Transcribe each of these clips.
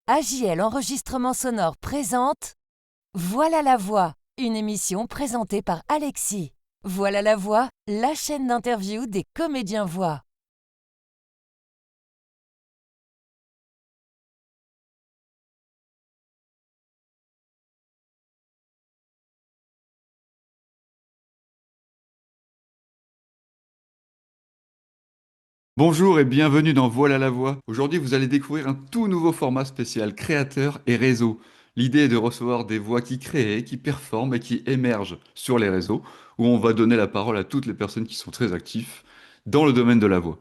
AJL Enregistrement Sonore présente Voilà la voix, une émission présentée par Alexis. Voilà la voix, la chaîne d'interview des comédiens voix. Bonjour et bienvenue dans Voilà la voix. Aujourd'hui, vous allez découvrir un tout nouveau format spécial créateur et réseau. L'idée est de recevoir des voix qui créent, qui performent et qui émergent sur les réseaux, où on va donner la parole à toutes les personnes qui sont très actives dans le domaine de la voix.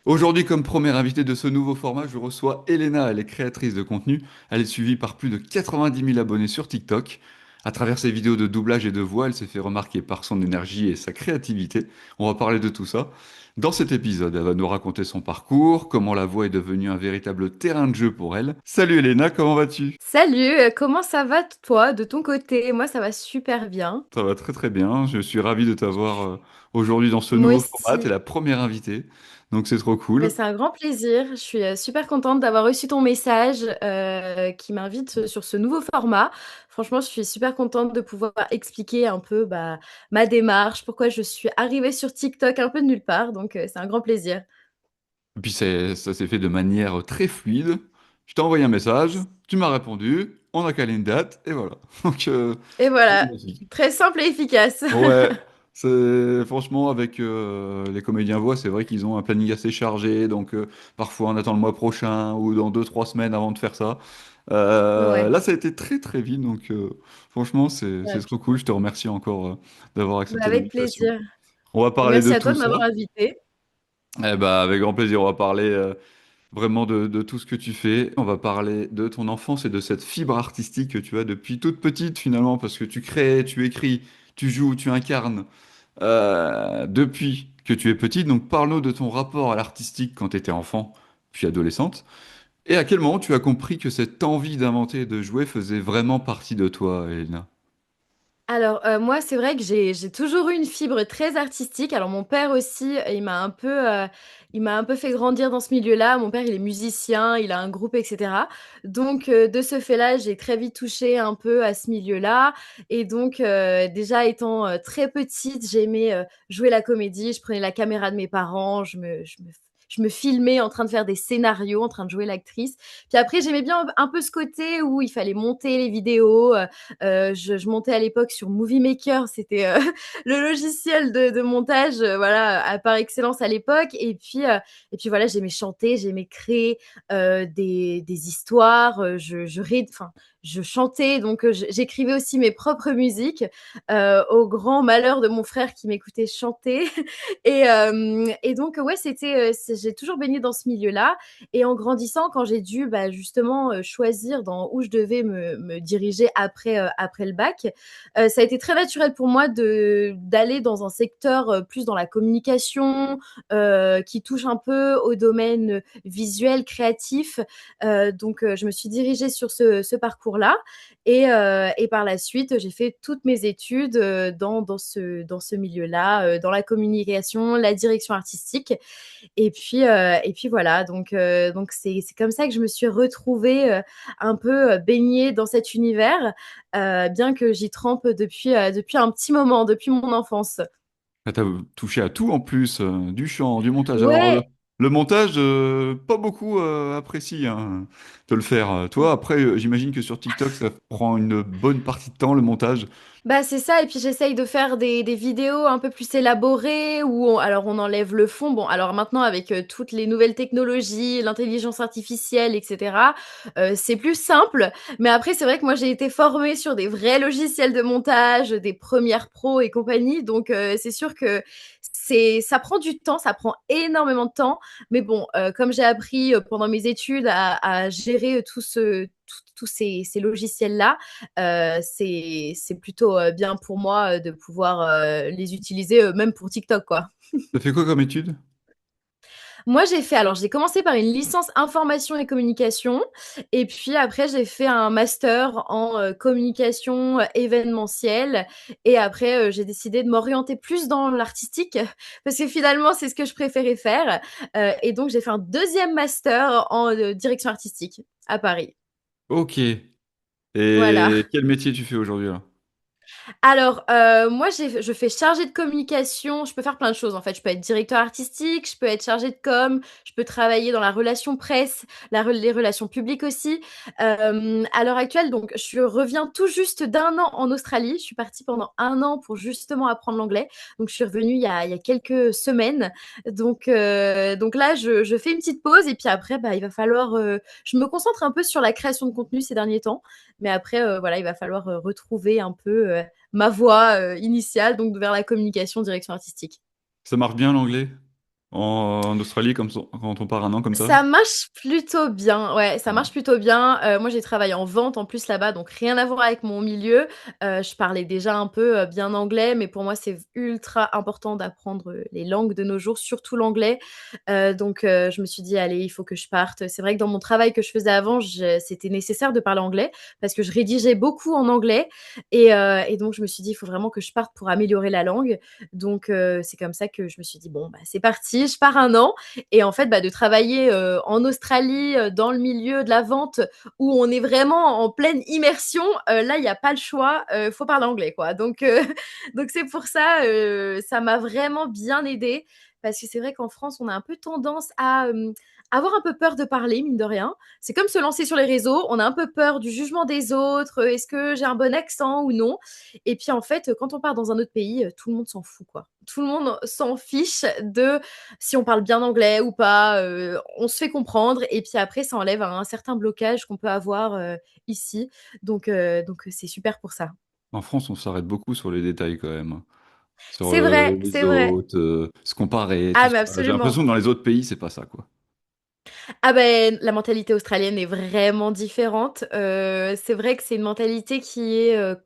Aujourd'hui, comme première invitée de ce nouveau format, je reçois Elena. Elle est créatrice de contenu. Elle est suivie par plus de 90 000 abonnés sur TikTok. À travers ses vidéos de doublage et de voix, elle s'est fait remarquer par son énergie et sa créativité. On va parler de tout ça. Dans cet épisode, elle va nous raconter son parcours, comment la voix est devenue un véritable terrain de jeu pour elle. Salut Elena, comment vas-tu? Salut, comment ça va toi de ton côté? Moi ça va super bien. Ça va très très bien. Je suis ravi de t'avoir aujourd'hui dans ce Moi nouveau format. T'es aussi. la première invitée, donc c'est trop Mais cool. c'est un grand plaisir. Je suis super contente d'avoir reçu ton message qui m'invite sur ce nouveau format. Franchement, je suis super contente de pouvoir expliquer un peu ma démarche, pourquoi je suis arrivée sur TikTok un peu de nulle part. Donc c'est un grand plaisir. Et puis ça s'est fait de manière très fluide. Je t'ai envoyé un message, tu m'as répondu, on a calé une date, et voilà. Donc, Et c'est voilà, magnifique. très simple et efficace. Ouais, c'est franchement avec les comédiens voix, c'est vrai qu'ils ont un planning assez chargé, donc parfois on attend le mois prochain ou dans 2, 3 semaines avant de faire ça. Ouais, Là, ça a été très très vite, donc franchement, c'est ouais. trop cool. Je te remercie encore d'avoir accepté Avec l'invitation. plaisir. On va Et parler de merci à tout toi de ça. m'avoir invitée. Eh ben, avec grand plaisir, on va parler. Vraiment de tout ce que tu fais. On va parler de ton enfance et de cette fibre artistique que tu as depuis toute petite finalement, parce que tu crées, tu écris, tu joues, tu incarnes depuis que tu es petite. Donc parle-nous de ton rapport à l'artistique quand tu étais enfant, puis adolescente. Et à quel moment tu as compris que cette envie d'inventer et de jouer faisait vraiment partie de toi, Elena? Alors, moi, c'est vrai que j'ai toujours eu une fibre très artistique. Alors mon père aussi, il m'a un peu fait grandir dans ce milieu-là. Mon père, il est musicien, il a un groupe et cetera. Donc, de ce fait-là, j'ai très vite touché un peu à ce milieu-là et donc, déjà étant, très petite, j'aimais, jouer la comédie. Je prenais la caméra de mes parents, je me filmais en train de faire des scénarios, en train de jouer l'actrice. Puis après, j'aimais bien un peu ce côté où il fallait monter les vidéos, je montais à l'époque sur Movie Maker, c'était le logiciel de montage, voilà, par excellence à l'époque. Et puis voilà, j'aimais chanter, j'aimais créer des histoires. Enfin, je chantais, donc j'écrivais aussi mes propres musiques, au grand malheur de mon frère qui m'écoutait chanter. Et donc, ouais, j'ai toujours baigné dans ce milieu-là. Et en grandissant, quand j'ai dû justement choisir dans où je devais me diriger après le bac, ça a été très naturel pour moi d'aller dans un secteur plus dans la communication, qui touche un peu au domaine visuel, créatif. Donc, je me suis dirigée sur ce parcours-là. Et par la suite, j'ai fait toutes mes études dans ce milieu-là, dans la communication, la direction artistique. Et puis voilà, donc c'est comme ça que je me suis retrouvée un peu baignée dans cet univers, bien que j'y trempe depuis un petit moment, depuis mon enfance. Ah, t'as touché à tout en plus, du chant, du montage. Alors, Ouais. le montage, pas beaucoup apprécie de le faire. Toi, après, j'imagine que sur TikTok, ça prend une bonne partie de temps, le montage. Bah, c'est ça et puis j'essaye de faire des vidéos un peu plus élaborées où on enlève le fond. Bon, alors maintenant avec, toutes les nouvelles technologies, l'intelligence artificielle et cetera, c'est plus simple. Mais après c'est vrai que moi j'ai été formée sur des vrais logiciels de montage, des Premiere Pro et compagnie. Donc, c'est sûr que ça prend du temps, ça prend énormément de temps. Mais bon, comme j'ai appris, pendant mes études à gérer, tous ces logiciels-là, c'est plutôt bien pour moi de pouvoir les utiliser même pour TikTok, quoi. T'as fait quoi comme étude? Moi, j'ai commencé par une licence information et communication, et puis après, j'ai fait un master en communication événementielle, et après, j'ai décidé de m'orienter plus dans l'artistique, parce que finalement, c'est ce que je préférais faire. Et donc, j'ai fait un deuxième master en direction artistique à Paris. Ok. Voilà. Et quel métier tu fais aujourd'hui là? Alors, moi, je fais chargée de communication. Je peux faire plein de choses, en fait. Je peux être directeur artistique, je peux être chargée de com, je peux travailler dans la relation presse, les relations publiques aussi. À l'heure actuelle, donc, je reviens tout juste d'un an en Australie. Je suis partie pendant un an pour justement apprendre l'anglais. Donc, je suis revenue il y a quelques semaines. Donc là, je fais une petite pause et puis après, bah, il va falloir. Je me concentre un peu sur la création de contenu ces derniers temps. Mais après, voilà, il va falloir retrouver un peu ma voie initiale, donc vers la communication, direction artistique. Ça marche bien l'anglais en Australie comme quand on part un an comme ça? Ça marche plutôt bien, ouais, ça Ouais. marche plutôt bien. Moi, j'ai travaillé en vente en plus là-bas, donc rien à voir avec mon milieu. Je parlais déjà un peu bien anglais, mais pour moi, c'est ultra important d'apprendre les langues de nos jours, surtout l'anglais. Donc, je me suis dit, allez, il faut que je parte. C'est vrai que dans mon travail que je faisais avant, c'était nécessaire de parler anglais parce que je rédigeais beaucoup en anglais. Et donc, je me suis dit, il faut vraiment que je parte pour améliorer la langue. Donc, c'est comme ça que je me suis dit, bon, bah, c'est parti, je pars un an. Et en fait, bah, de travailler en Australie, dans le milieu de la vente, où on est vraiment en pleine immersion, là, il n'y a pas le choix, faut parler anglais, quoi. Donc c'est pour ça, ça m'a vraiment bien aidée, parce que c'est vrai qu'en France, on a un peu tendance à avoir un peu peur de parler, mine de rien. C'est comme se lancer sur les réseaux, on a un peu peur du jugement des autres, est-ce que j'ai un bon accent ou non? Et puis en fait, quand on part dans un autre pays, tout le monde s'en fout, quoi. Tout le monde s'en fiche de si on parle bien anglais ou pas, on se fait comprendre et puis après ça enlève un certain blocage qu'on peut avoir ici. Donc, c'est super pour ça. En France, on s'arrête beaucoup sur les détails quand même. Sur C'est vrai, les c'est vrai. autres, se comparer, tout Ah ça. mais J'ai absolument. l'impression que dans les autres pays, c'est pas ça, quoi. Ah ben la mentalité australienne est vraiment différente. C'est vrai que c'est une mentalité qui est,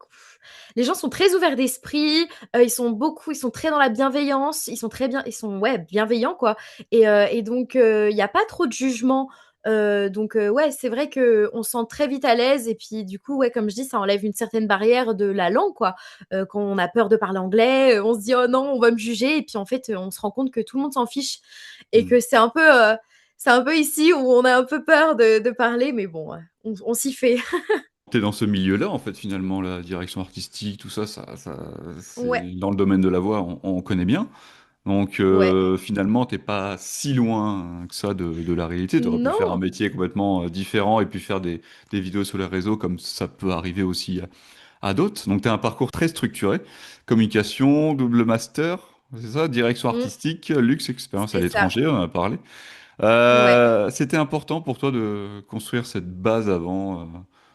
les gens sont très ouverts d'esprit, ils sont très dans la bienveillance, ils sont très bien ils sont, ouais, bienveillants, quoi. Et donc, il y a pas trop de jugement. Donc, ouais, c'est vrai qu'on se sent très vite à l'aise et puis du coup, ouais, comme je dis, ça enlève une certaine barrière de la langue, quoi. Quand on a peur de parler anglais, on se dit: «Oh non, on va me juger» et puis en fait, on se rend compte que tout le monde s'en fiche et Mm. que c'est un peu ici où on a un peu peur de parler, mais bon, on s'y fait. T'es dans ce milieu-là, en fait, finalement, la direction artistique, tout ça, Ouais, c'est dans le domaine de la voix, on connaît bien. Donc, ouais. finalement, t'es pas si loin que ça de la réalité. T'aurais pu faire un Non. métier complètement différent et puis faire des vidéos sur les réseaux, comme ça peut arriver aussi à d'autres. Donc, tu as un parcours très structuré. Communication, double master, c'est ça, direction Mmh, artistique, luxe, expérience à c'est ça. l'étranger, on en a parlé. Ouais. C'était important pour toi de construire cette base avant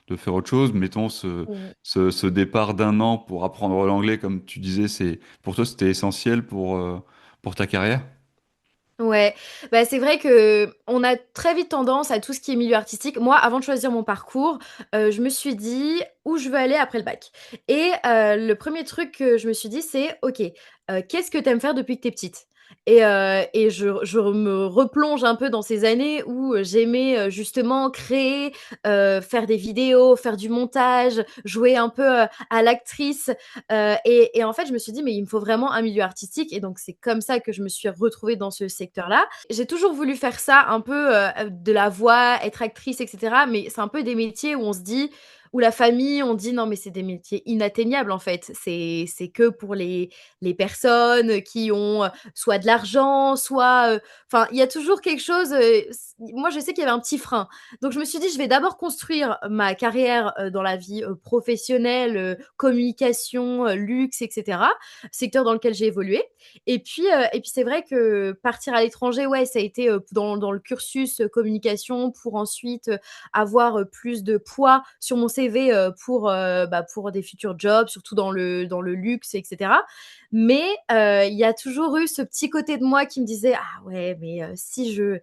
de faire autre chose. Mettons Mmh. ce départ d'un an pour apprendre l'anglais, comme tu disais, pour toi, c'était essentiel pour ta carrière. Ouais, bah, c'est vrai que on a très vite tendance à tout ce qui est milieu artistique. Moi, avant de choisir mon parcours, je me suis dit: «Où je veux aller après le bac?» Et le premier truc que je me suis dit, c'est: «OK, qu'est-ce que tu aimes faire depuis que tu es petite?» Et je me replonge un peu dans ces années où, j'aimais, justement créer, faire des vidéos, faire du montage, jouer un peu, à l'actrice. Et en fait, je me suis dit: «Mais il me faut vraiment un milieu artistique» et donc c'est comme ça que je me suis retrouvée dans ce secteur-là. J'ai toujours voulu faire ça un peu, de la voix, être actrice et cetera, mais c'est un peu des métiers où on se dit où la famille, on dit: «Non, mais c'est des métiers inatteignables, en fait. C'est que pour les personnes qui ont, soit de l'argent, soit, enfin, il y a toujours quelque chose, moi, je sais qu'il y avait un petit frein. Donc je me suis dit: «Je vais d'abord construire ma carrière, dans la vie, professionnelle, communication, luxe et cetera», secteur dans lequel j'ai évolué. Et puis c'est vrai que partir à l'étranger, ouais, ça a été, dans le cursus, communication pour ensuite, avoir, plus de poids sur mon CV, bah, pour des futurs jobs, surtout dans le luxe et cetera. Mais il y a toujours eu ce petit côté de moi qui me disait: «Ah ouais, mais si je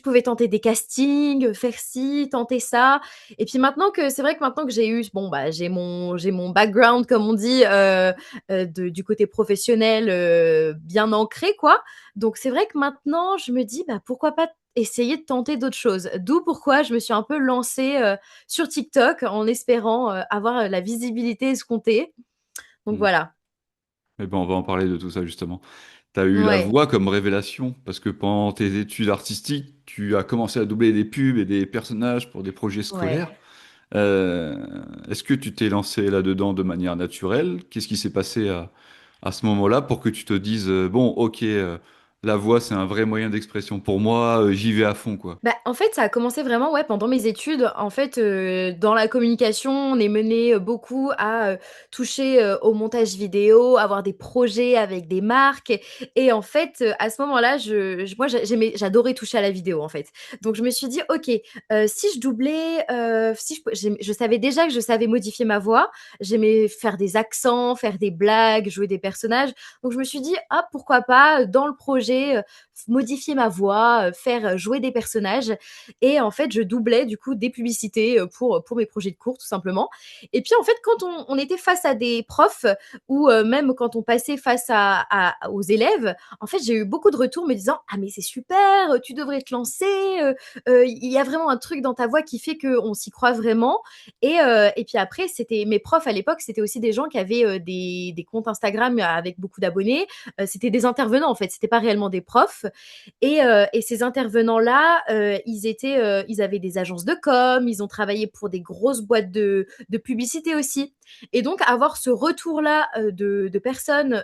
pouvais tenter des castings, faire ci, tenter ça». Et puis maintenant que c'est vrai que maintenant que j'ai eu bon, bah, j'ai mon background comme on dit, du côté professionnel, bien ancré, quoi. Donc c'est vrai que maintenant je me dis: «Bah, pourquoi pas essayer de tenter d'autres choses?» D'où pourquoi je me suis un peu lancée, sur TikTok en espérant, avoir, la visibilité escomptée. Donc Hmm. voilà. Mais bon, on va en parler de tout ça justement. Tu as eu la Ouais, voix comme révélation, parce que pendant tes études artistiques, tu as commencé à doubler des pubs et des personnages pour des projets ouais. scolaires. Euh, Est-ce que tu t'es lancé là-dedans de manière naturelle? Qu'est-ce qui s'est passé à ce moment-là pour que tu te dises, bon, ok, la voix, c'est un vrai moyen d'expression pour moi, j'y vais à fond, quoi. Bah, en fait, ça a commencé vraiment ouais, pendant mes études. En fait, dans la communication, on est mené beaucoup à toucher au montage vidéo, avoir des projets avec des marques. Et en fait, à ce moment-là, moi, j'adorais toucher à la vidéo, en fait. Donc, je me suis dit, OK, si je doublais, si je savais déjà que je savais modifier ma voix, j'aimais faire des accents, faire des blagues, jouer des personnages. Donc, je me suis dit, ah, pourquoi pas, dans le projet, modifier ma voix, faire jouer des personnages. Et en fait, je doublais du coup des publicités pour mes projets de cours, tout simplement. Et puis en fait, quand on était face à des profs ou même quand on passait face aux élèves, en fait, j'ai eu beaucoup de retours me disant ah mais c'est super, tu devrais te lancer, il y a vraiment un truc dans ta voix qui fait qu'on s'y croit vraiment. Et puis après, c'était mes profs à l'époque, c'était aussi des gens qui avaient des comptes Instagram avec beaucoup d'abonnés. C'était des intervenants en fait, c'était pas réellement des profs. Et ces intervenants-là, ils avaient des agences de com, ils ont travaillé pour des grosses boîtes de publicité aussi. Et donc avoir ce retour-là de personnes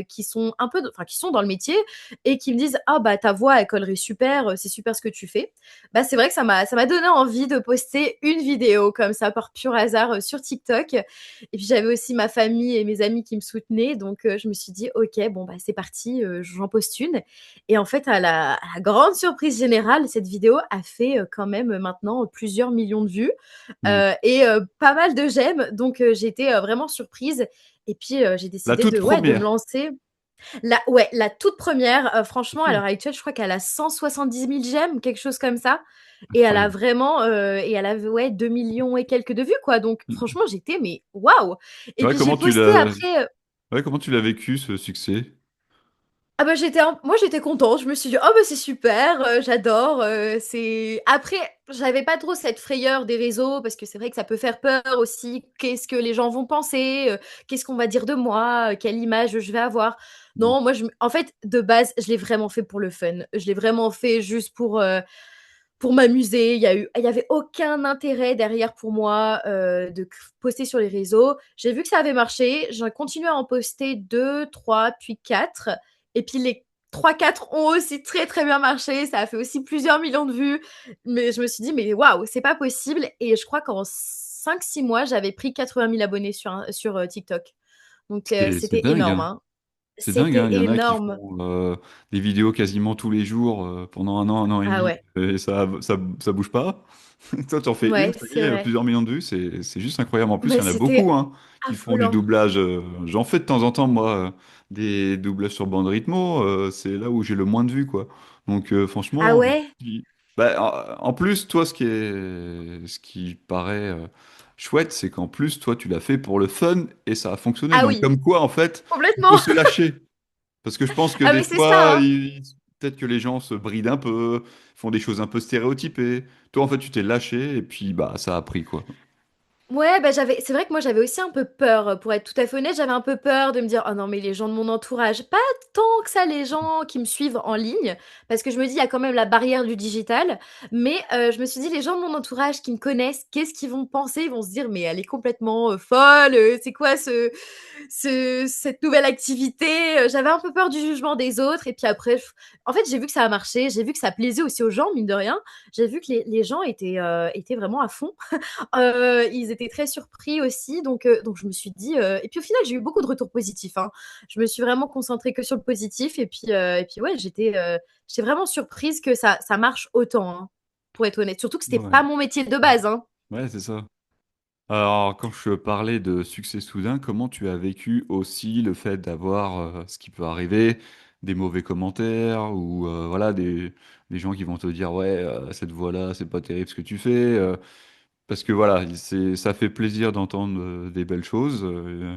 qui sont un peu, enfin qui sont dans le métier et qui me disent ah bah ta voix elle collerait super, c'est super ce que tu fais. Bah c'est vrai que ça m'a donné envie de poster une vidéo comme ça par pur hasard sur TikTok. Et puis j'avais aussi ma famille et mes amis qui me soutenaient, donc je me suis dit ok bon bah c'est parti, j'en poste une. Et en fait, à la grande surprise générale, cette vidéo a fait quand même maintenant plusieurs millions de vues Hmm. et pas mal de j'aime. Donc, j'ai été vraiment surprise. Et puis, j'ai La décidé toute ouais, de me première. lancer. Ouais, la toute première, C'est franchement, à fou. l'heure actuelle, je crois qu'elle a 170 000 j'aime, quelque chose comme ça. Et elle a Incroyable. vraiment, et elle a ouais, 2 millions et quelques de vues, quoi. Donc, Hmm. franchement, j'étais, mais waouh! Et Ouais, puis, j'ai posté après. ouais, comment tu l'as vécu, ce succès? Ah bah, moi j'étais contente, je me suis dit: «Oh bah, c'est super, j'adore», c'est après j'avais pas trop cette frayeur des réseaux parce que c'est vrai que ça peut faire peur aussi. Qu'est-ce que les gens vont penser? Qu'est-ce qu'on va dire de moi? Quelle image je vais avoir? Hmm. Non, moi en fait, de base, je l'ai vraiment fait pour le fun. Je l'ai vraiment fait juste pour m'amuser. Il y avait aucun intérêt derrière pour moi, de poster sur les réseaux. J'ai vu que ça avait marché, j'ai continué à en poster 2, 3, puis 4. Et puis les 3, 4 ont aussi très, très bien marché. Ça a fait aussi plusieurs millions de vues. Mais je me suis dit: «Mais waouh, c'est pas possible» et je crois qu'en 5, 6 mois, j'avais pris 80 000 abonnés sur TikTok. Donc C'est c'était dingue, énorme, hein. hein. C'est dingue, hein. C'était Il y en a qui énorme. font des vidéos quasiment tous les jours pendant un an et Ah demi, ouais. et ça bouge pas. Toi, tu en fais une, Ouais, ça y c'est est, vrai. plusieurs millions de vues, c'est juste incroyable. En plus, il Mais y en a beaucoup c'était hein, qui font du affolant. doublage. J'en fais de temps en temps, moi, des doublages sur bande rythmo. C'est là où j'ai le moins de vues, quoi. Donc, Ah franchement, ouais? en plus, toi, ce qui paraît chouette, c'est qu'en plus, toi, tu l'as fait pour le fun et ça a fonctionné. Ah Donc, oui, comme quoi, en fait, il faut complètement. se lâcher. Parce que je pense que Ah des mais c'est ça, fois, hein. peut-être que les gens se brident un peu, font des choses un peu stéréotypées. Toi, en fait, tu t'es lâché et puis bah ça a pris quoi. Ouais, bah, c'est vrai que moi j'avais aussi un peu peur, pour être tout à fait honnête, j'avais un peu peur de me dire: «Oh non mais les gens de mon entourage», pas tant que ça les gens qui me suivent en ligne, parce que je me dis: «Il y a quand même la barrière du digital», mais je me suis dit: «Les gens de mon entourage qui me connaissent, qu'est-ce qu'ils vont penser?» Ils vont se dire: «Mais elle est complètement, folle, c'est quoi cette nouvelle activité?» J'avais un peu peur du jugement des autres et puis après en fait, j'ai vu que ça a marché, j'ai vu que ça plaisait aussi aux gens, mine de rien. J'ai vu que les gens étaient vraiment à fond. Ils étaient très surpris aussi, donc je me suis dit, et puis au final, j'ai eu beaucoup de retours positifs, hein. Je me suis vraiment concentrée que sur le positif et puis ouais, j'étais vraiment surprise que ça marche autant, hein, pour être honnête. Surtout que c'était Ouais, pas mon métier de base, hein. ouais, c'est ça. Alors, quand je parlais de succès soudain, comment tu as vécu aussi le fait d'avoir ce qui peut arriver, des mauvais commentaires ou voilà des gens qui vont te dire ouais cette voix-là c'est pas terrible ce que tu fais. Parce que voilà, ça fait plaisir d'entendre des belles choses,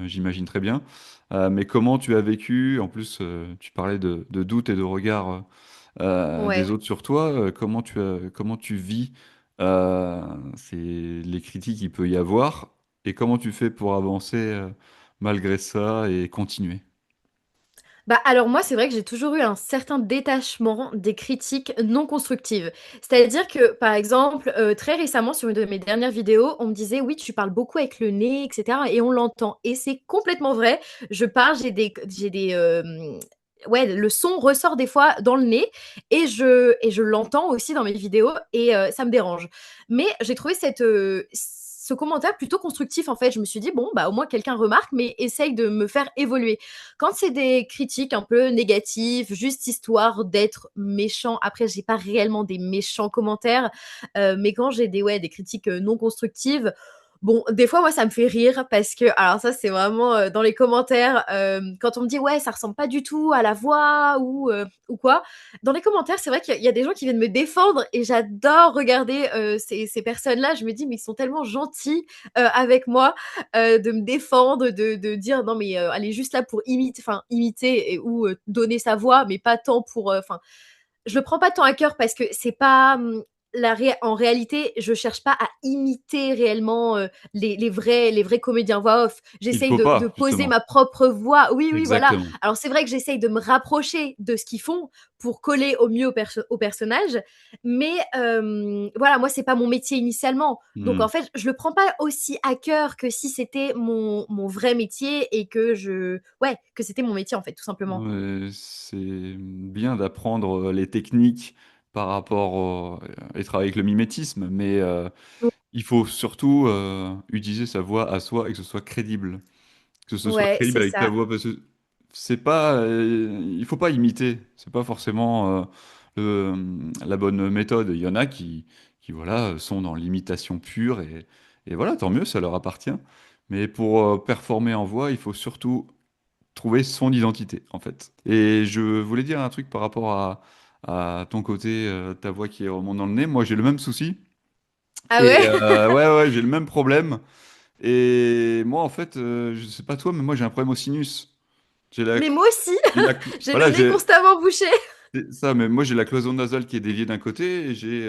j'imagine très bien. Mais comment tu as vécu, en plus, tu parlais de doutes et de regards des Ouais. autres sur toi, comment tu vis les critiques qu'il peut y avoir et comment tu fais pour avancer malgré ça et continuer? Bah, alors moi, c'est vrai que j'ai toujours eu un certain détachement des critiques non constructives. C'est-à-dire que, par exemple, très récemment, sur une de mes dernières vidéos, on me disait: «Oui, tu parles beaucoup avec le nez et cetera et on l'entend» et c'est complètement vrai. Je parle, ouais, le son ressort des fois dans le nez et je l'entends aussi dans mes vidéos et ça me dérange. Mais j'ai trouvé ce commentaire plutôt constructif, en fait. Je me suis dit: «Bon, bah, au moins quelqu'un remarque, mais essaye de me faire évoluer». Quand c'est des critiques un peu négatives, juste histoire d'être méchant, après j'ai pas réellement des méchants commentaires, mais quand j'ai des critiques, non constructives, bon, des fois moi ça me fait rire parce que alors ça c'est vraiment, dans les commentaires, quand on me dit: «Ouais, ça ressemble pas du tout à la voix» ou quoi, dans les commentaires, c'est vrai qu'il y a des gens qui viennent me défendre et j'adore regarder, ces personnes-là. Je me dis: «Mais ils sont tellement gentils, avec moi, de me défendre, de dire non mais elle est juste là pour imiter ou donner sa voix, mais pas tant pour, enfin, je le prends pas tant à cœur parce que c'est pas en réalité, je cherche pas à imiter réellement les vrais comédiens voix off. Il J'essaye faut de pas, poser justement. ma propre voix. Oui, oui, voilà. Exactement. Alors c'est vrai que j'essaye de me rapprocher de ce qu'ils font pour coller au mieux au personnage, mais voilà, moi c'est pas mon métier initialement. Donc Mmh. en fait, je le prends pas aussi à cœur que si c'était mon vrai métier et que c'était mon métier en fait, tout simplement. Ouais, c'est bien d'apprendre les techniques par rapport et travailler avec le mimétisme, mais il faut surtout utiliser sa voix à soi et que ce soit crédible. Que ce soit Ouais, crédible c'est avec ta ça. voix, parce que c'est pas, il faut pas imiter. C'est pas forcément la bonne méthode. Il y en a qui voilà, sont dans l'imitation pure et voilà, tant mieux, ça leur appartient. Mais pour performer en voix, il faut surtout trouver son identité, en fait. Et je voulais dire un truc par rapport à ton côté, ta voix qui remonte dans le nez. Moi, j'ai le même souci. Ah Et ouais? ouais, ouais, j'ai le même problème. Et moi, en fait, je sais pas toi, mais moi, j'ai un problème au sinus. J'ai la, Mais moi aussi, j'ai la, j'ai le voilà, nez constamment bouché. c'est ça, mais moi, j'ai la cloison nasale qui est déviée d'un côté et j'ai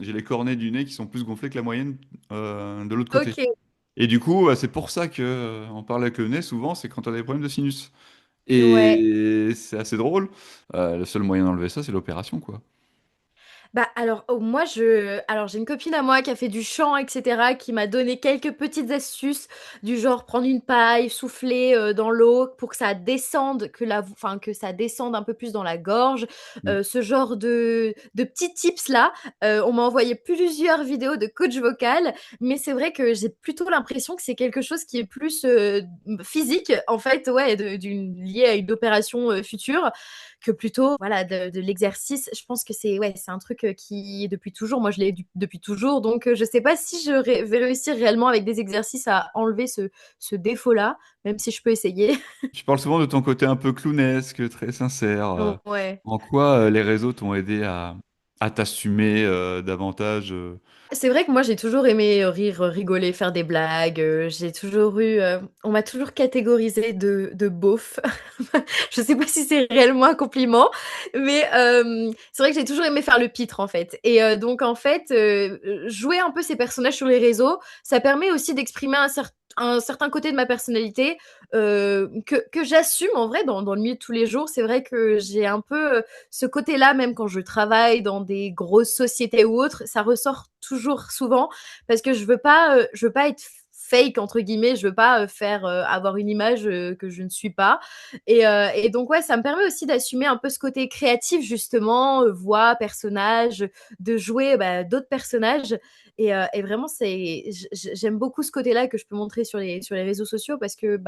les cornets du nez qui sont plus gonflés que la moyenne de l'autre côté. OK, Et du coup, c'est pour ça que on parle avec le nez souvent, c'est quand on a des problèmes de sinus. ouais. Et c'est assez drôle. Le seul moyen d'enlever ça, c'est l'opération, quoi. Bah, alors, moi, j'ai une copine à moi qui a fait du chant, et cetera, qui m'a donné quelques petites astuces du genre prendre une paille, souffler, dans l'eau pour que ça descende, que ça descende un peu plus dans la gorge, Mm. ce genre de petits tips là. On m'a envoyé plusieurs vidéos de coach vocal, mais c'est vrai que j'ai plutôt l'impression que c'est quelque chose qui est plus, physique en fait, ouais, lié à une opération, future que plutôt, voilà, de l'exercice. Je pense que c'est un truc qui est depuis toujours. Moi, je l'ai depuis toujours. Donc, je sais pas si vais réussir réellement avec des exercices à enlever ce défaut-là, même si je peux essayer. Tu parles souvent de ton côté un peu clownesque, très sincère. Ouais. En quoi les réseaux t'ont aidé à t'assumer davantage C'est vrai que moi, j'ai toujours aimé rire, rigoler, faire des blagues. On m'a toujours catégorisée de beauf. Je sais pas si c'est réellement un compliment, mais c'est vrai que j'ai toujours aimé faire le pitre, en fait. Et donc, en fait, jouer un peu ces personnages sur les réseaux, ça permet aussi d'exprimer un certain côté de ma personnalité que j'assume en vrai dans le milieu de tous les jours. C'est vrai que j'ai un peu ce côté-là, même quand je travaille dans des grosses sociétés ou autres, ça ressort toujours souvent parce que je veux pas être fake entre guillemets, je veux pas avoir une image que je ne suis pas. Et donc ouais, ça me permet aussi d'assumer un peu ce côté créatif justement, voix, personnage, de jouer d'autres personnages. Et vraiment, j'aime beaucoup ce côté-là que je peux montrer sur les réseaux sociaux parce que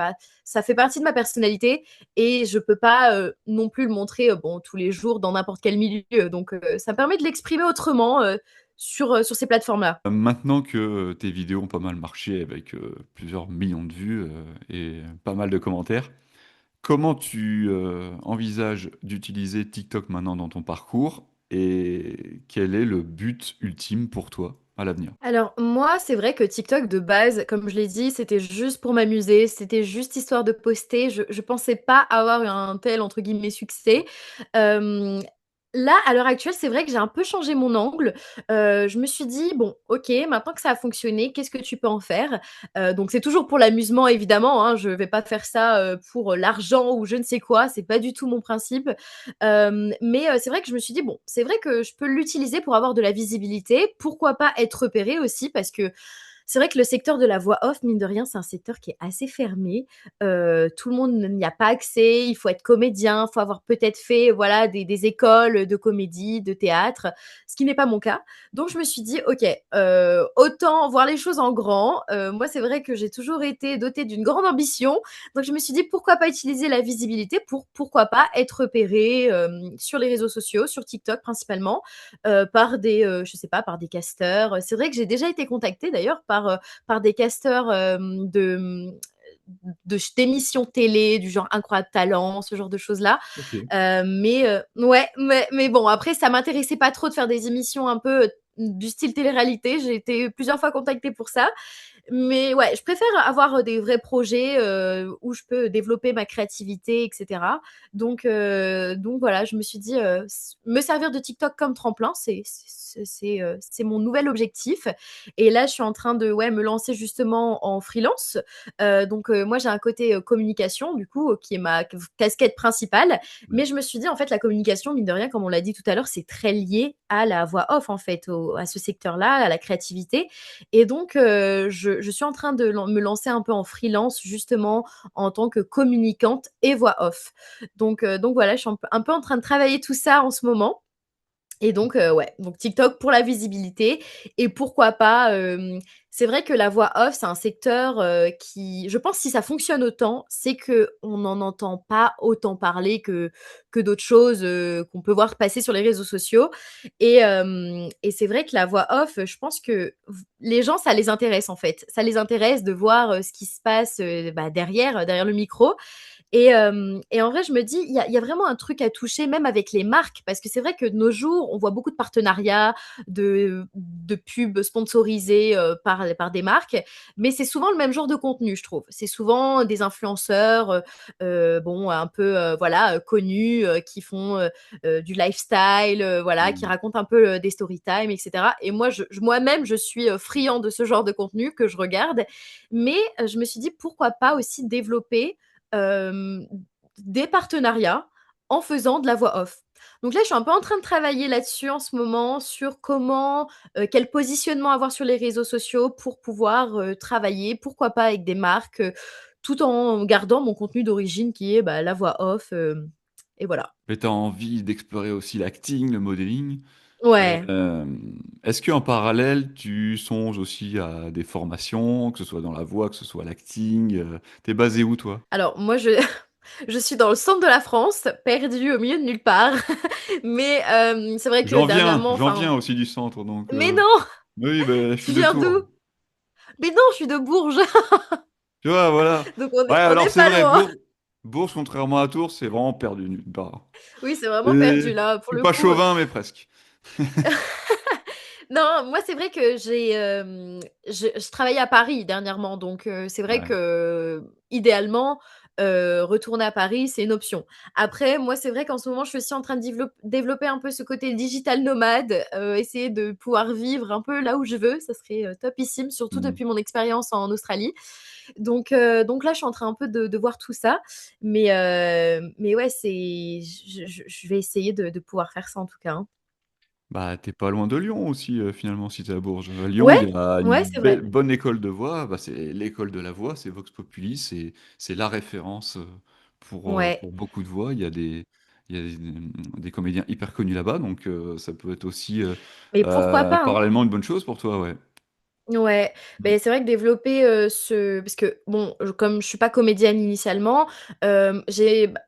ça fait partie de ma personnalité et je peux pas non plus le montrer bon, tous les jours dans n'importe quel milieu. Donc ça me permet de l'exprimer autrement sur ces plateformes-là. maintenant que tes vidéos ont pas mal marché avec plusieurs millions de vues et pas mal de commentaires, comment tu envisages d'utiliser TikTok maintenant dans ton parcours et quel est le but ultime pour toi à l'avenir? Alors moi, c'est vrai que TikTok de base, comme je l'ai dit, c'était juste pour m'amuser, c'était juste histoire de poster. Je pensais pas avoir un tel entre guillemets «succès». Hem Là, à l'heure actuelle, c'est vrai que j'ai un peu changé mon angle. Je me suis dit: «Bon, OK, maintenant que ça a fonctionné, qu'est-ce que tu peux en faire?» Donc c'est toujours pour l'amusement évidemment, hein, je vais pas faire ça, pour l'argent ou je ne sais quoi, c'est pas du tout mon principe. Mais c'est vrai que je me suis dit: «Bon, c'est vrai que je peux l'utiliser pour avoir de la visibilité, pourquoi pas être repérée aussi?» parce que c'est vrai que le secteur de la voix off, mine de rien, c'est un secteur qui est assez fermé. Tout le monde n'y a pas accès. Il faut être comédien, il faut avoir peut-être fait, voilà, des écoles de comédie, de théâtre, ce qui n'est pas mon cas. Donc je me suis dit: «OK, autant voir les choses en grand». Moi, c'est vrai que j'ai toujours été dotée d'une grande ambition. Donc je me suis dit: «Pourquoi pas utiliser la visibilité pour, pourquoi pas, être repérée, sur les réseaux sociaux, sur TikTok principalement, par des, je sais pas, par des casteurs. C'est vrai que j'ai déjà été contactée d'ailleurs par des casteurs d'émissions télé, du genre Incroyable Talent, ce genre de choses-là. Ok. Ouais, mais bon, après, ça m'intéressait pas trop de faire des émissions un peu du style télé-réalité. J'ai été plusieurs fois contactée pour ça. Mais ouais, je préfère avoir des vrais projets où je peux développer ma créativité, etc. Donc voilà, je me suis dit me servir de TikTok comme tremplin, c'est mon nouvel objectif. Et là, je suis en train de ouais, me lancer justement en freelance. Moi, j'ai un côté communication, du coup, qui est ma casquette principale. Ouais. Mais je me suis dit, en fait, la communication, mine de rien, comme on l'a dit tout à l'heure, c'est très lié à la voix off, en fait, à ce secteur-là, à la créativité. Et donc, je suis en train de me lancer un peu en freelance, justement, en tant que communicante et voix off. Donc voilà, je suis un peu en train de travailler tout ça en ce moment. Et donc, ouais, donc TikTok pour la visibilité et pourquoi pas, c'est vrai que la voix off, c'est un secteur, qui je pense si ça fonctionne autant, c'est qu'on n'en entend pas autant parler que d'autres choses, qu'on peut voir passer sur les réseaux sociaux et c'est vrai que la voix off, je pense que les gens, ça les intéresse, en fait. Ça les intéresse de voir, ce qui se passe, bah, derrière le micro et en vrai, je me dis, il y a vraiment un truc à toucher, même avec les marques, parce que c'est vrai que de nos jours, on voit beaucoup de partenariats, de pubs sponsorisées par des marques, mais c'est souvent le même genre de contenu, je trouve. C'est souvent des influenceurs, bon, un peu, voilà, connus, qui font du lifestyle, voilà, qui Mm. racontent un peu des story time, etc. Et moi, moi-même, je suis friand de ce genre de contenu que je regarde, mais je me suis dit, pourquoi pas aussi développer euh, des partenariats en faisant de la voix off. Donc là, je suis un peu en train de travailler là-dessus en ce moment, sur comment, quel positionnement avoir sur les réseaux sociaux pour pouvoir travailler, pourquoi pas avec des marques, tout en gardant mon contenu d'origine qui est bah, la voix off. Et voilà. Mais tu as envie d'explorer aussi l'acting, le modeling. Ouais. Euh, Est-ce qu'en parallèle, tu songes aussi à des formations, que ce soit dans la voix, que ce soit l'acting T'es basé où, toi? Alors, moi, je suis dans le centre de la France, perdue au milieu de nulle part. Mais c'est vrai que dernièrement, J'en enfin. viens aussi du centre, donc Mais non, oui, ben, je tu suis de viens Tours. d'où? Mais non, je suis de Bourges. Tu vois, voilà. Donc Ouais, on alors est c'est pas vrai, loin. Bourges, contrairement à Tours, c'est vraiment perdu nulle part. Oui, c'est vraiment Et perdu là, je pour suis le pas coup. chauvin, mais presque. Non, moi, c'est vrai que je travaillais à Paris dernièrement, donc c'est vrai Ouais. que, idéalement, retourner à Paris, c'est une option. Après, moi, c'est vrai qu'en ce moment, je suis aussi en train de développer un peu ce côté digital nomade, essayer de pouvoir vivre un peu là où je veux, ça serait, topissime, surtout Hmm. depuis mon expérience en Australie. Donc là, je suis en train un peu de voir tout ça, mais ouais, je vais essayer de pouvoir faire ça en tout cas, hein. Bah, t'es pas loin de Lyon aussi, finalement, si t'es à Bourges. À Lyon, Ouais, il y a une ouais, c'est vrai. bonne école de voix. Bah, c'est l'école de la voix, c'est Vox Populi, c'est la référence Ouais, pour beaucoup de voix. Il y a des comédiens hyper connus là-bas, donc ça peut être aussi mais pourquoi pas, hein? parallèlement une bonne chose pour toi, ouais. Ouais, Mm. beh, c'est vrai que développer, ce parce que bon, comme je suis pas comédienne initialement, j'ai bah,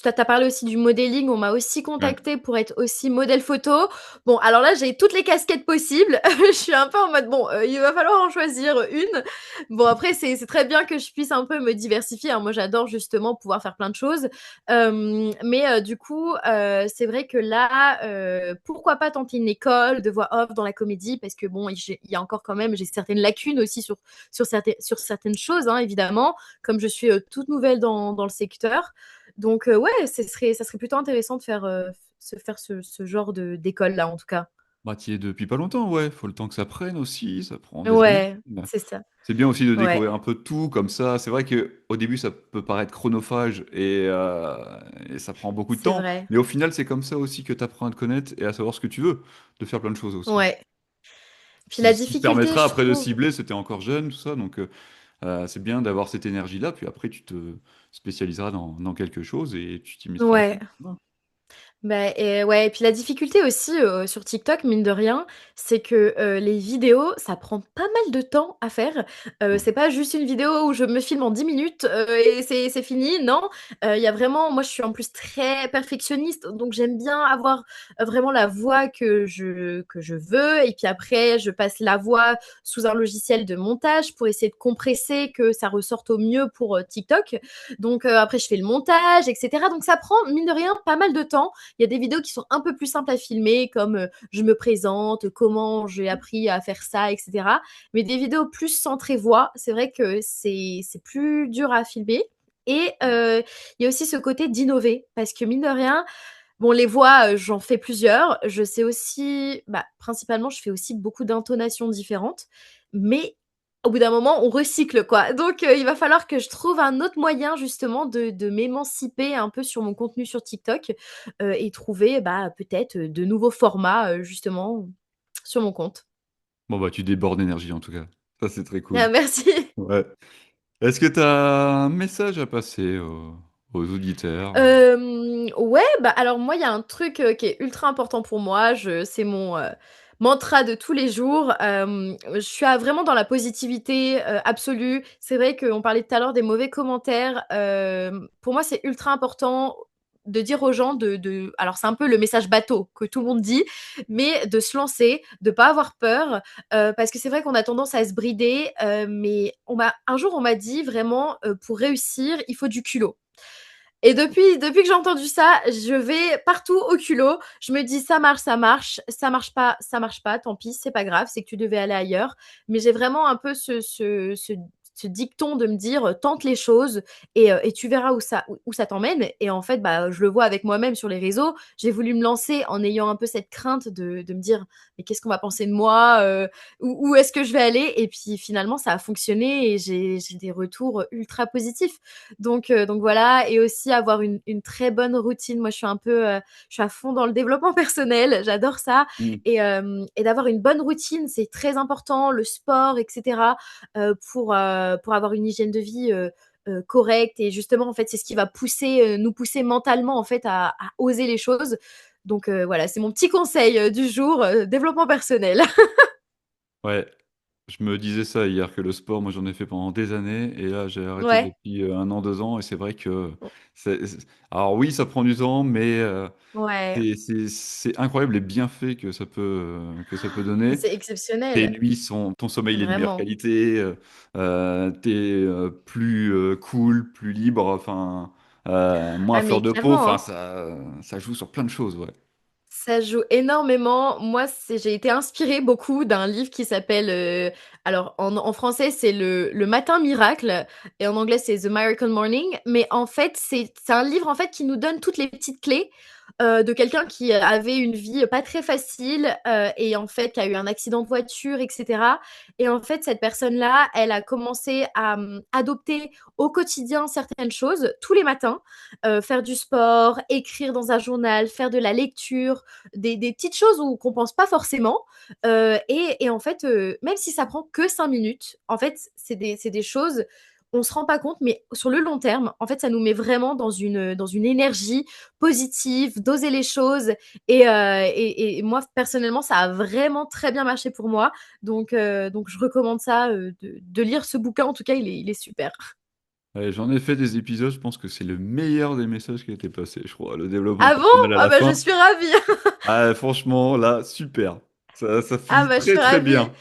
tu as parlé aussi du modeling, on m'a aussi Ouais. contactée pour être aussi modèle photo. Bon, alors là, j'ai toutes les casquettes possibles. Je suis un peu en mode: «Bon, il va falloir en choisir une». Bon après, c'est très bien que je puisse un peu me diversifier, hein. Moi, j'adore justement pouvoir faire plein de choses. Mais du coup, c'est vrai que là, pourquoi pas tenter une école de voix off dans la comédie? Parce que bon, il y a encore quand même j'ai certaines lacunes aussi sur certaines choses, hein, évidemment, comme je suis, toute nouvelle dans le secteur. Donc ouais, ça serait plutôt intéressant de faire, faire ce genre d'école-là, en tout cas. Bah, tu y es depuis pas longtemps, ouais. Faut le temps que ça prenne aussi, ça prend des années. Ouais, Ouais. c'est ça. C'est bien aussi de Ouais, découvrir un peu tout comme ça. C'est vrai que au début, ça peut paraître chronophage et ça prend beaucoup de c'est temps. vrai. Mais au final, c'est comme ça aussi que tu apprends à te connaître et à savoir ce que tu veux, de faire plein de choses aussi. Ouais. Puis la Ce qui te difficulté, permettra je après de trouve. cibler, c'était encore jeune, tout ça. Donc, c'est bien d'avoir cette énergie-là. Puis après, tu te spécialiseras dans quelque chose et tu t'y mettras à fond. Ouais. Ouais. Bah, et ouais, et puis la difficulté aussi, sur TikTok, mine de rien, c'est que, les vidéos, ça prend pas mal de temps à faire. Ouais. C'est pas juste une vidéo où je me filme en 10 minutes, et c'est fini, non. Il y a vraiment moi, je suis en plus très perfectionniste, donc j'aime bien avoir, vraiment la voix que je veux et puis après je passe la voix sous un logiciel de montage pour essayer de compresser, que ça ressorte au mieux pour, TikTok. Donc, après je fais le montage et cetera. Donc ça prend, mine de rien, pas mal de temps. Il y a des vidéos qui sont un peu plus simples à filmer, comme je me présente, comment j'ai appris à faire ça, etc. Mais des vidéos plus centrées voix, c'est vrai que c'est plus dur à filmer. Et il y a aussi ce côté d'innover, parce que mine de rien, bon, les voix, j'en fais plusieurs. Je sais aussi, bah, principalement, je fais aussi beaucoup d'intonations différentes, mais au bout d'un moment, on recycle, quoi. Donc il va falloir que je trouve un autre moyen justement de m'émanciper un peu sur mon contenu sur TikTok, et trouver, bah, peut-être, de nouveaux formats, justement, sur mon compte. Bon, bah, tu débordes d'énergie en tout cas. Ça, c'est très cool. Ah merci. Ouais. Est-ce que tu as un message à passer aux auditeurs? Ouais, bah, alors moi, il y a un truc, qui est ultra important pour moi, je c'est mon, mantra de tous les jours. Je suis à vraiment dans la positivité, absolue. C'est vrai qu'on parlait tout à l'heure des mauvais commentaires, pour moi, c'est ultra important de dire aux gens de alors c'est un peu le message bateau que tout le monde dit, mais de se lancer, de pas avoir peur, parce que c'est vrai qu'on a tendance à se brider, mais un jour, on m'a dit vraiment, «Pour réussir, il faut du culot». Et depuis que j'ai entendu ça, je vais partout au culot. Je me dis: ça marche pas, tant pis, c'est pas grave, c'est que tu devais aller ailleurs». Mais j'ai vraiment un peu ce dicton de me dire, «Tente les choses et tu verras où ça t'emmène». Et en fait, bah, je le vois avec moi-même sur les réseaux. J'ai voulu me lancer en ayant un peu cette crainte de me dire: «Mais qu'est-ce qu'on va penser de moi? Où est-ce que je vais aller?» Et puis finalement, ça a fonctionné et j'ai des retours ultra positifs. Donc voilà. Et aussi avoir une très bonne routine. Moi, je suis à fond dans le développement personnel, j'adore ça. Mm. Et d'avoir une bonne routine, c'est très important, le sport, et cetera, pour avoir une hygiène de vie, correcte. Et justement, en fait, c'est ce qui va nous pousser mentalement, en fait, à oser les choses. Donc voilà, c'est mon petit conseil, du jour, développement personnel. Ouais, je me disais ça hier, que le sport, moi j'en ai fait pendant des années, et là j'ai arrêté Ouais. depuis 1 an, 2 ans, et c'est vrai que alors oui, ça prend du temps, mais Ouais, c'est incroyable les bienfaits que ça peut mais donner. c'est Tes exceptionnel, nuits ton sommeil il est de meilleure vraiment. qualité, tu plus cool, plus libre, enfin, moins à Ah fleur mais de peau, clairement, enfin hein. ça joue sur plein de choses, ouais. Ça joue énormément. Moi, j'ai été inspirée beaucoup d'un livre qui s'appelle, alors en français, c'est Le Matin Miracle et en anglais, c'est The Miracle Morning. Mais en fait, c'est un livre, en fait, qui nous donne toutes les petites clés, de quelqu'un qui avait une vie pas très facile, et en fait, qui a eu un accident de voiture et cetera. Et en fait, cette personne-là, elle a commencé à, adopter au quotidien certaines choses tous les matins, faire du sport, écrire dans un journal, faire de la lecture, des petites choses où qu'on pense pas forcément. Et en fait, même si ça prend que 5 minutes, en fait, c'est des choses, on se rend pas compte, mais sur le long terme, en fait, ça nous met vraiment dans une énergie positive, d'oser les choses. Et moi, personnellement, ça a vraiment très bien marché pour moi. Donc je recommande ça, de lire ce bouquin. En tout cas, il est super. Ouais, j'en ai fait des épisodes, je pense que c'est le meilleur des messages qui a été passé, je crois, le développement Ah bon? personnel à Ah la bah, je fin. suis ravie. Ah franchement, là, super. Ça Ah finit bah, je très, suis très ravie. bien.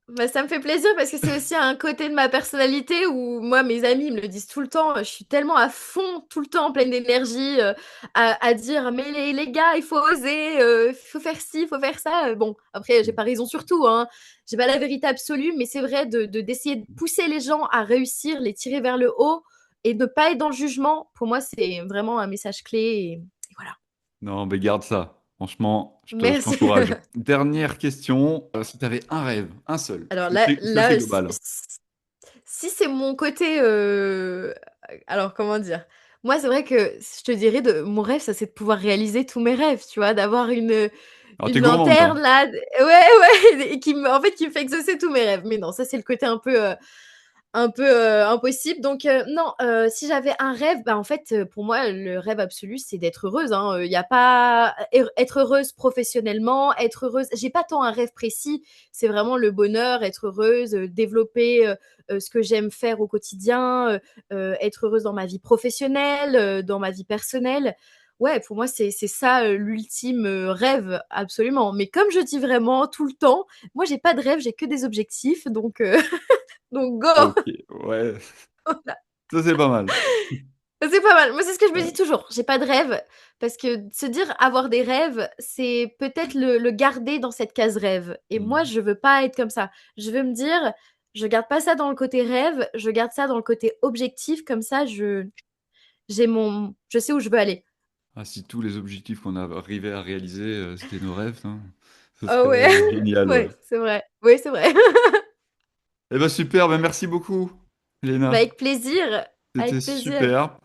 Bah, ça me fait plaisir parce que c'est aussi un côté de ma personnalité où moi, mes amis me le disent tout le temps, je suis tellement à fond, tout le temps pleine d'énergie, à dire: «Mais les gars, il faut oser, il faut faire ci, il faut faire ça», bon, après j'ai pas raison sur tout, hein. J'ai pas la vérité absolue, mais c'est vrai d'essayer de pousser les gens à réussir, les tirer vers le haut et de pas être dans le jugement. Pour moi, c'est vraiment un message clé et voilà. Non, mais garde ça. Franchement, je Merci. t'encourage. Dernière question. Si tu avais un rêve, un seul, Alors là c'est assez là, global, hein. si c'est mon côté, alors comment dire? Moi, c'est vrai que je te dirais de mon rêve, ça, c'est de pouvoir réaliser tous mes rêves, tu vois? D'avoir Alors, t'es une gourmande, toi. lanterne là d ouais, ouais et qui me en fait, qui me fait exaucer tous mes rêves. Mais non, ça, c'est le côté un peu, impossible donc non, si j'avais un rêve, bah, en fait, pour moi, le rêve absolu, c'est d'être heureuse, hein, il y a pas être heureuse professionnellement, être heureuse j'ai pas tant un rêve précis, c'est vraiment le bonheur, être heureuse, développer, ce que j'aime faire au quotidien, être heureuse dans ma vie professionnelle, dans ma vie personnelle. Ouais, pour moi, c'est ça, l'ultime, rêve, absolument. Mais comme je dis vraiment tout le temps, moi, j'ai pas de rêve, j'ai que des objectifs donc go! Ok, ouais, ça c'est pas mal. C'est pas mal. Moi, c'est ce que je me dis Ouais. toujours. J'ai pas de rêve parce que se dire avoir des rêves, c'est peut-être le garder dans cette case rêve et moi, Hmm. je veux pas être comme ça. Je veux me dire: «Je garde pas ça dans le côté rêve, je garde ça dans le côté objectif», comme ça je sais où je veux aller. Ah, si tous les objectifs qu'on arrivait à réaliser, c'était nos rêves, hein, ce Ah serait ouais, génial, ouais. ouais, c'est vrai. Oui, c'est vrai. Eh ben super, ben merci beaucoup, Bah, Léna. avec plaisir, C'était avec plaisir. super.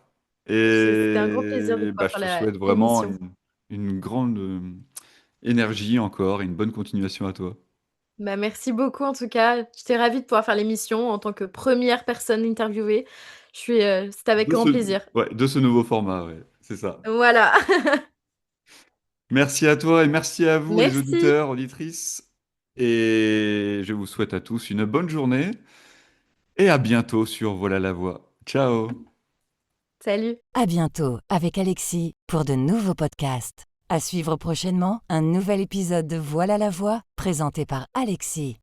C'était un grand plaisir de Et bah, pouvoir je faire te la souhaite vraiment l'émission. une grande énergie encore et une bonne continuation à toi. Bah, merci beaucoup en tout cas. J'étais ravie de pouvoir faire l'émission en tant que première personne interviewée. C'était avec De grand ce, plaisir. ouais, de ce nouveau format, ouais, c'est ça. Voilà. Merci à toi et merci à vous, les Merci. auditeurs, auditrices. Et je vous souhaite à tous une bonne journée et à bientôt sur Voilà la Voix. Ciao! Salut. À bientôt avec Alexis pour de nouveaux podcasts. À suivre prochainement, un nouvel épisode de Voilà la voix présenté par Alexis.